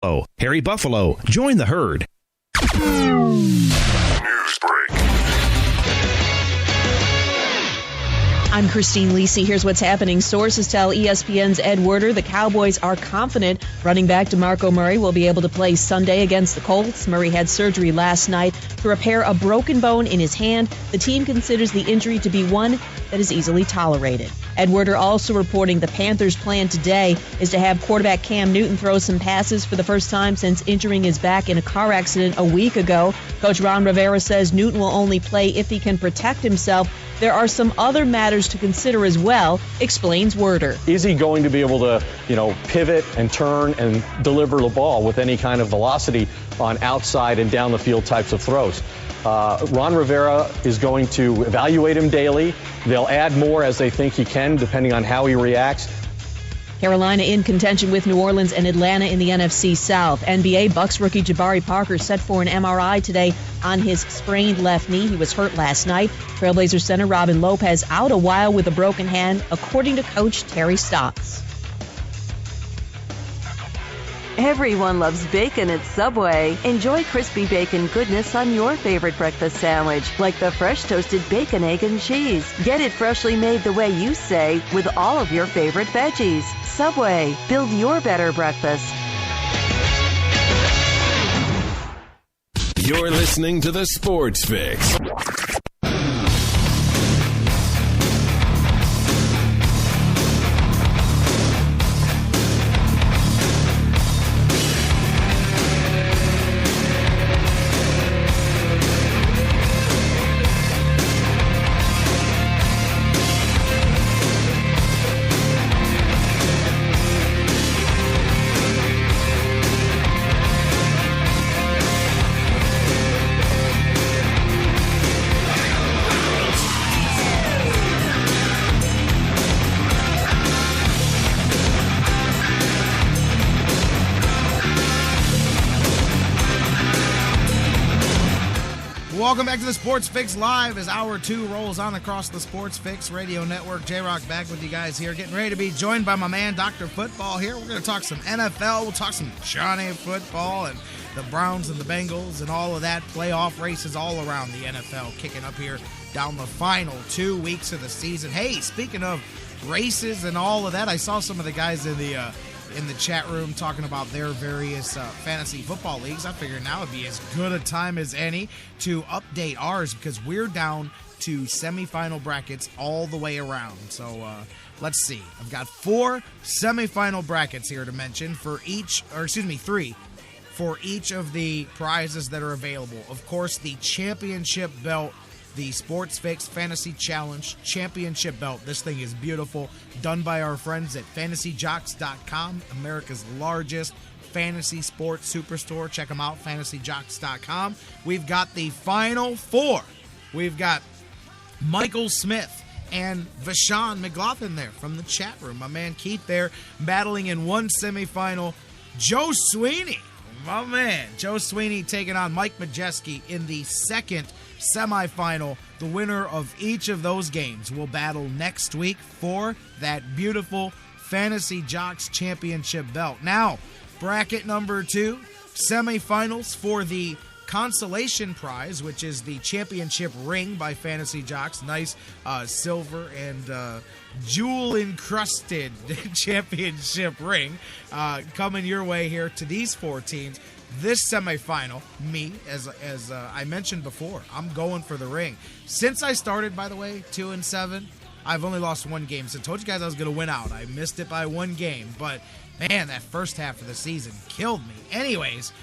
Oh, Harry Buffalo, join the herd. News break. I'm Christine Lisi. Here's what's happening. Sources tell ESPN's Ed Werder the Cowboys are confident running back DeMarco Murray will be able to play Sunday against the Colts. Murray had surgery last night to repair a broken bone in his hand. The team considers the injury to be one that is easily tolerated. Ed Werder also reporting the Panthers' plan today is to have quarterback Cam Newton throw some passes for the first time since injuring his back in a car accident a week ago. Coach Ron Rivera says Newton will only play if he can protect himself. There are some other matters to consider as well, explains Werder. Is he going to be able to, pivot and turn and deliver the ball with any kind of velocity on outside and down the field types of throws? Ron Rivera is going to evaluate him daily. They'll add more as they think he can, depending on how he reacts. Carolina in contention with New Orleans and Atlanta in the NFC South. NBA Bucks rookie Jabari Parker set for an MRI today on his sprained left knee. He was hurt last night. Trailblazers center Robin Lopez out a while with a broken hand, according to coach Terry Stotts. Everyone loves bacon at Subway. Enjoy crispy bacon goodness on your favorite breakfast sandwich, like the fresh toasted bacon, egg, and cheese. Get it freshly made the way you say, with all of your favorite veggies. Subway, build your better breakfast. You're listening to the Sports Fix. Welcome back to the Sports Fix Live as Hour 2 rolls on across the Sports Fix Radio Network. J-Rock back with you guys here, getting ready to be joined by my man, Dr. Football here. We're going to talk some NFL. We'll talk some Johnny football and the Browns and the Bengals and all of that. Playoff races all around the NFL kicking up here down the final 2 weeks of the season. Hey, speaking of races and all of that, I saw some of the guys in the chat room talking about their various fantasy football leagues. I figured now would be as good a time as any to update ours because we're down to semifinal brackets all the way around. So let's see. I've got 4 semifinal brackets here to mention for each, or excuse me, 3 for each of the prizes that are available. Of course, the championship belt, the Sports Fix Fantasy Challenge Championship Belt. This thing is beautiful. Done by our friends at fantasyjocks.com, America's largest fantasy sports superstore. Check them out, fantasyjocks.com. We've got the Final Four. We've got Michael Smith and Vashawn McLaughlin there from the chat room. My man Keith there battling in one semifinal. Joe Sweeney, my man. Joe Sweeney taking on Mike Majeski in the second semifinal. The winner of each of those games will battle next week for that beautiful Fantasy Jocks Championship belt. Now, bracket number 2, semifinals for the consolation prize, which is the championship ring by Fantasy Jocks. Nice silver and jewel-encrusted championship ring coming your way here to these 4 teams. This semifinal, me, as I mentioned before, I'm going for the ring. Since I started, by the way, 2-7, I've only lost 1 game. So I told you guys I was going to win out. I missed it by 1 game. But, man, that first half of the season killed me. Anyways,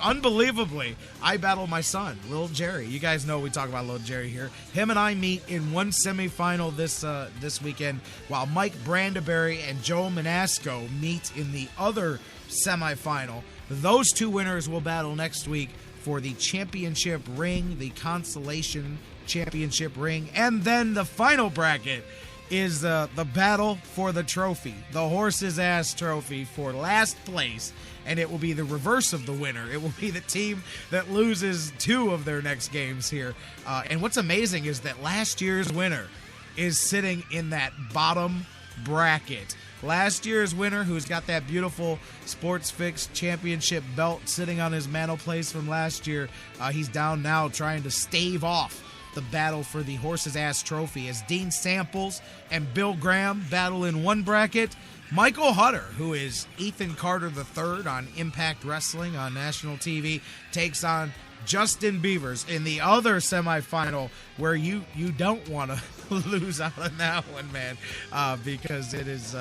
unbelievably, I battle my son, Lil Jerry. You guys know we talk about Lil Jerry here. Him and I meet in one semifinal this weekend, while Mike Brandeberry and Joe Manasco meet in the other semifinal. Those 2 winners will battle next week for the championship ring, the consolation championship ring, and then the final bracket is the battle for the trophy, the horse's ass trophy for last place, and it will be the reverse of the winner. It will be the team that loses 2 of their next games here. And what's amazing is that last year's winner is sitting in that bottom bracket. last year's winner, who's got that beautiful Sports Fix championship belt sitting on his mantelpiece from last year. He's down now trying to stave off the battle for the Horse's Ass Trophy as Dean Samples and Bill Graham battle in one bracket. Michael Hutter, who is Ethan Carter III on Impact Wrestling on national TV, takes on Justin Beavers in the other semifinal, where you don't want to lose out on that one, man, because it is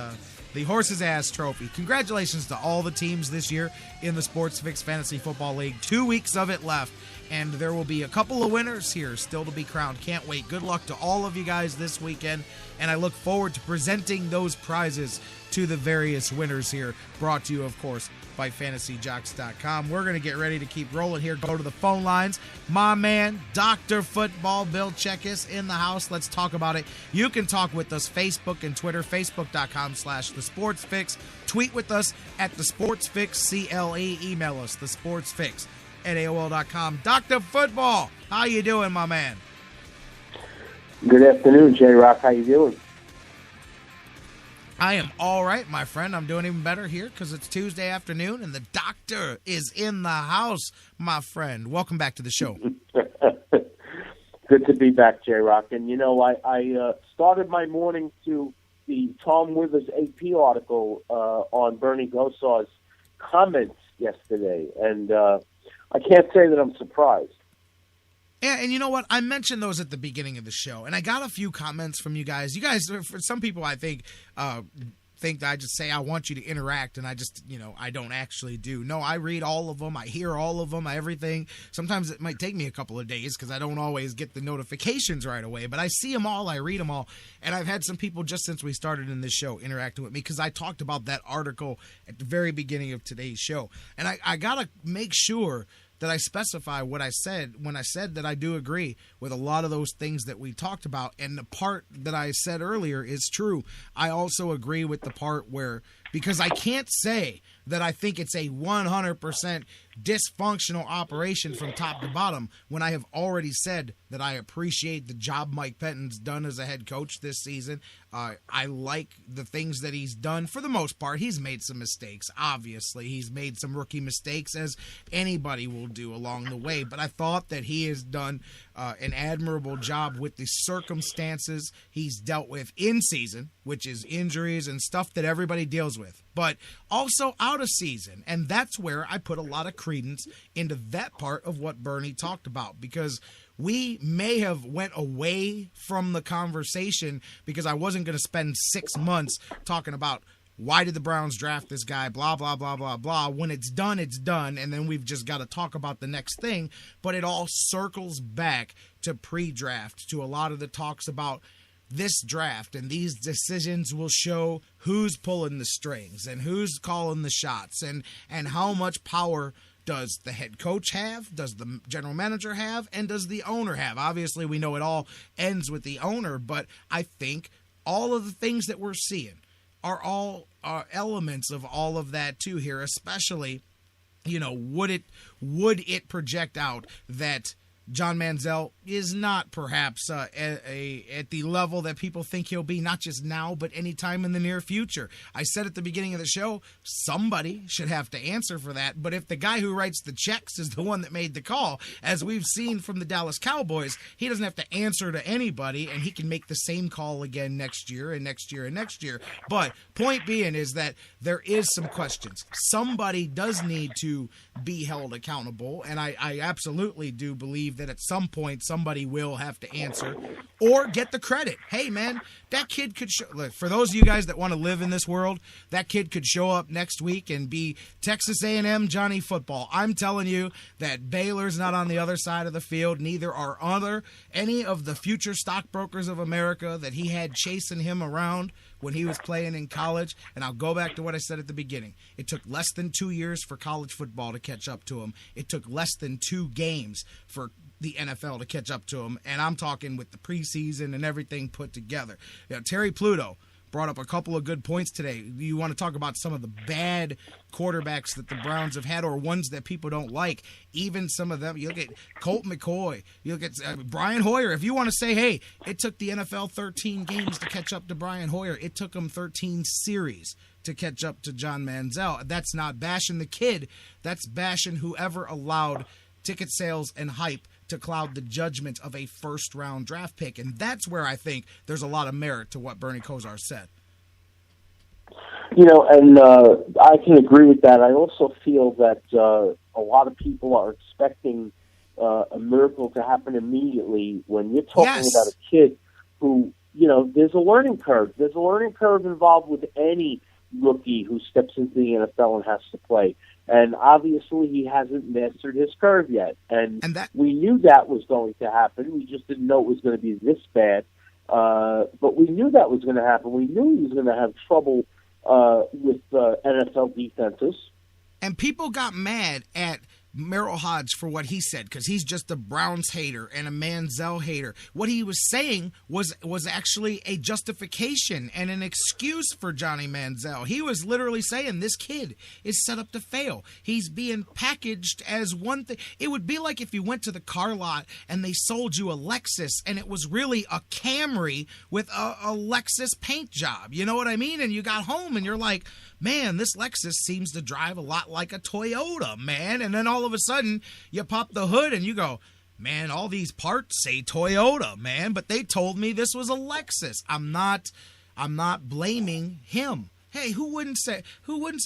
the Horse's Ass Trophy. Congratulations to all the teams this year in the Sports Fix Fantasy Football League. 2 weeks of it left, and there will be a couple of winners here still to be crowned. Can't wait. Good luck to all of you guys this weekend, and I look forward to presenting those prizes to the various winners here, brought to you, of course, by FantasyJocks.com. We're going to get ready to keep rolling here. Go to the phone lines. My man, Dr. Football Bill Chachkes in the house. Let's talk about it. You can talk with us Facebook and Twitter, Facebook.com/TheSportsFix. Tweet with us at TheSportsFixCLE. Email us, TheSportsFix@AOL.com. Dr. Football, how you doing, my man? Good afternoon, J-Rock. How you doing? I am all right, my friend. I'm doing even better here because it's Tuesday afternoon and the doctor is in the house, my friend. Welcome back to the show. Good to be back, J-Rock. And, you know, I started my morning to the Tom Withers AP article on Bernie Kosar's comments yesterday, and I can't say that I'm surprised. Yeah, and you know what? I mentioned those at the beginning of the show, and I got a few comments from you guys. You guys, for some people, I think that I just say I want you to interact, and I just, I don't actually do. No, I read all of them. I hear all of them, everything. Sometimes it might take me a couple of days because I don't always get the notifications right away, but I see them all. I read them all, and I've had some people just since we started in this show interacting with me because I talked about that article at the very beginning of today's show, and I got to make sure that I specify what I said when I said that I do agree with a lot of those things that we talked about. And the part that I said earlier is true. I also agree with the part where, because I can't say that I think it's a 100% dysfunctional operation from top to bottom when I have already said that I appreciate the job Mike Pettine's done as a head coach this season. I like the things that he's done. For the most part, he's made some mistakes. Obviously, he's made some rookie mistakes, as anybody will do along the way. But I thought that he has done an admirable job with the circumstances he's dealt with in season, which is injuries and stuff that everybody deals with, but also out of season. And that's where I put a lot of credence into that part of what Bernie talked about, because we may have went away from the conversation because I wasn't going to spend 6 months talking about why did the Browns draft this guy, blah, blah, blah, blah, blah. When it's done, and then we've just got to talk about the next thing. But it all circles back to pre-draft, to a lot of the talks about this draft, and these decisions will show who's pulling the strings and who's calling the shots, and how much power does the head coach have, does the general manager have, and does the owner have. Obviously, we know it all ends with the owner, but I think all of the things that we're seeing are all elements of all of that too here, especially, would it project out that John Manziel is not perhaps at the level that people think he'll be, not just now, but anytime in the near future. I said at the beginning of the show, somebody should have to answer for that. But if the guy who writes the checks is the one that made the call, as we've seen from the Dallas Cowboys, he doesn't have to answer to anybody, and he can make the same call again next year and next year and next year. But point being is that there is some questions. Somebody does need to be held accountable, and I absolutely do believe that at some point somebody will have to answer or get the credit. Hey, man, that kid could look, for those of you guys that want to live in this world, that kid could show up next week and be Texas A&M Johnny Football. I'm telling you that Baylor's not on the other side of the field. Neither are any of the future stockbrokers of America that he had chasing him around when he was playing in college. And I'll go back to what I said at the beginning. It took less than 2 years for college football to catch up to him. It took less than 2 games for the NFL to catch up to him. And I'm talking with the preseason and everything put together. Terry Pluto brought up a couple of good points today. You want to talk about some of the bad quarterbacks that the Browns have had, or ones that people don't like. Even some of them, you look at Colt McCoy, you look at Brian Hoyer. If you want to say, hey, it took the NFL 13 games to catch up to Brian Hoyer, it took him 13 series to catch up to John Manziel. That's not bashing the kid. That's bashing whoever allowed ticket sales and hype to cloud the judgment of a first-round draft pick. And that's where I think there's a lot of merit to what Bernie Kosar said. And I can agree with that. I also feel that a lot of people are expecting a miracle to happen immediately when you're talking about a kid who, there's a learning curve. There's a learning curve involved with any rookie who steps into the NFL and has to play. And obviously he hasn't mastered his curve yet. And we knew that was going to happen. We just didn't know it was going to be this bad. But we knew that was going to happen. We knew he was going to have trouble with NFL defenses. And people got mad at Merrill Hodge for what he said, because he's just a Browns hater and a Manziel hater. What he was saying was actually a justification and an excuse for Johnny Manziel. He was literally saying this kid is set up to fail. He's being packaged as one thing. It would be like if you went to the car lot and they sold you a Lexus and it was really a Camry with a Lexus paint job. You know what I mean? And you got home and you're like, man, this Lexus seems to drive a lot like a Toyota, man. And then all of a sudden, you pop the hood and you go, man, all these parts say Toyota, man. But they told me this was a Lexus. I'm not blaming him. Hey, who wouldn't say,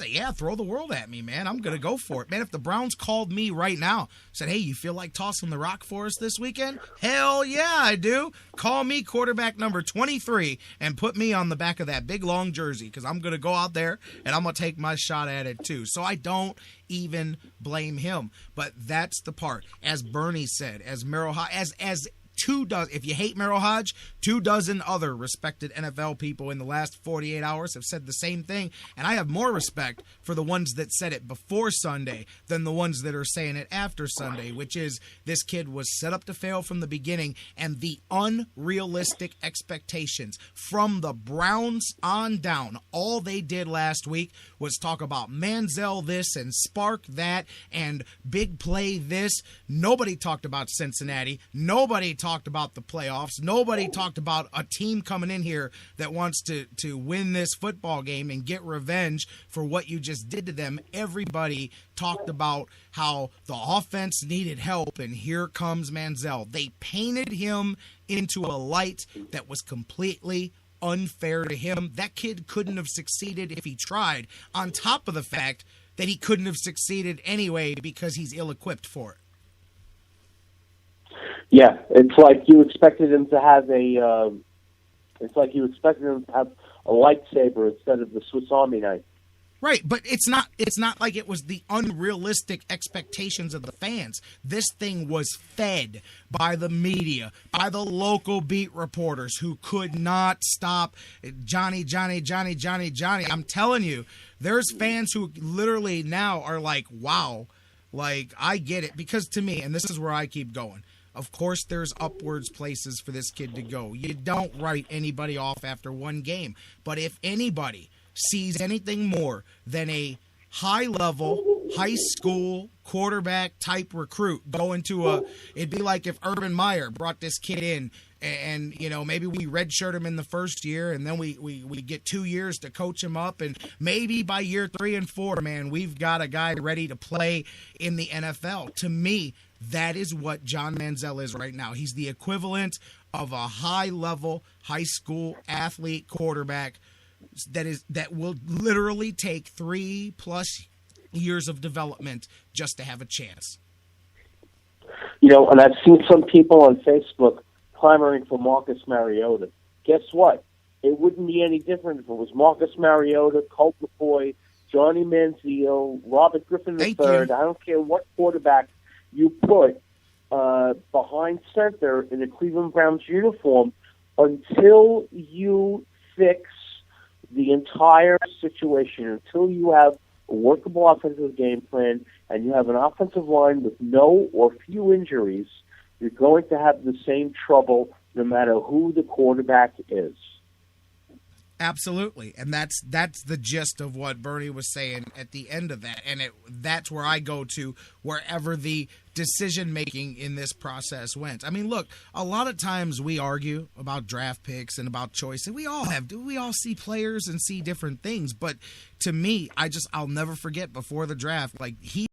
yeah, throw the world at me, man. I'm going to go for it. Man, if the Browns called me right now, said, hey, you feel like tossing the rock for us this weekend? Hell yeah, I do. Call me quarterback number 23 and put me on the back of that big, long jersey, because I'm going to go out there and I'm going to take my shot at it too. So I don't even blame him. But that's the part. As Bernie said, as Merrill Hodge, as 24, if you hate Merrill Hodge, 24 other respected NFL people in the last 48 hours have said the same thing. And I have more respect for the ones that said it before Sunday than the ones that are saying it after Sunday, which is this kid was set up to fail from the beginning, and the unrealistic expectations from the Browns on down. All they did last week was talk about Manziel this and Spark that and big play this. Nobody talked about Cincinnati. Nobody talked about the playoffs. Nobody talked about a team coming in here that wants to win this football game and get revenge for what you just did to them. Everybody talked about how the offense needed help, and here comes Manziel. They painted him into a light that was completely unfair to him. That kid couldn't have succeeded if he tried, on top of the fact that he couldn't have succeeded anyway because he's ill-equipped for it. Yeah, it's like you expected him to have a lightsaber instead of the Swiss Army knife. Right, but it's not like it was the unrealistic expectations of the fans. This thing was fed by the media, by the local beat reporters who could not stop Johnny. I'm telling you, there's fans who literally now are like, wow, like I get it. Because to me, and this is where I keep going, of course there's upwards places for this kid to go. You don't write anybody off after one game. But if anybody sees anything more than a high-level, high school quarterback type recruit going to it'd be like if Urban Meyer brought this kid in and maybe we redshirt him in the first year and then we get 2 years to coach him up, and maybe by year 3 and 4, man, we've got a guy ready to play in the NFL. To me, that is what John Manziel is right now. He's the equivalent of a high-level, high school athlete quarterback that will literally take 3+ years of development just to have a chance. And I've seen some people on Facebook clamoring for Marcus Mariota. Guess what? It wouldn't be any different if it was Marcus Mariota, Colt McCoy, Johnny Manziel, Robert Griffin III. I don't care what quarterback you put behind center in a Cleveland Browns uniform until you fix the entire situation, until you have a workable offensive game plan and you have an offensive line with no or few injuries, you're going to have the same trouble no matter who the quarterback is. Absolutely, and that's the gist of what Bernie was saying at the end of that, and that's where I go to wherever the decision making in this process went. I mean, look, a lot of times we argue about draft picks and about choice, and we all see players and see different things, but to me, I'll never forget before the draft, like he